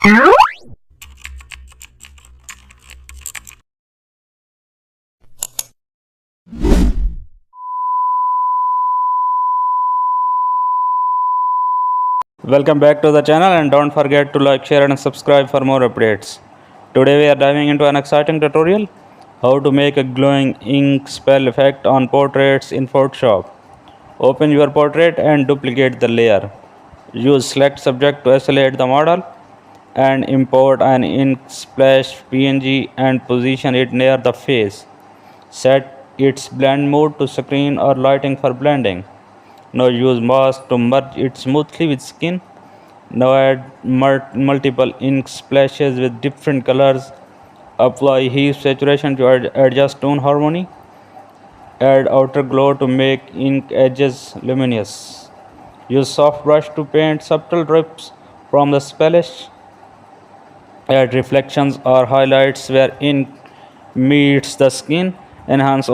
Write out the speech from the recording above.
Welcome back to the channel, and don't forget to like, share and subscribe for more updates. Today we are diving into an exciting tutorial, how to make a glowing ink spell effect on portraits in Photoshop. Open your portrait and duplicate the layer. Use select subject to isolate the model and import an ink splash PNG and position it near the face. Set its blend mode to screen or lighting for blending. Now use mask to merge it smoothly with skin. Now add multiple ink splashes with different colors. Apply hue saturation to adjust tone harmony. Add outer glow to make ink edges luminous. Use soft brush to paint subtle drips from the splash. Add reflections or highlights where ink meets the skin. Enhance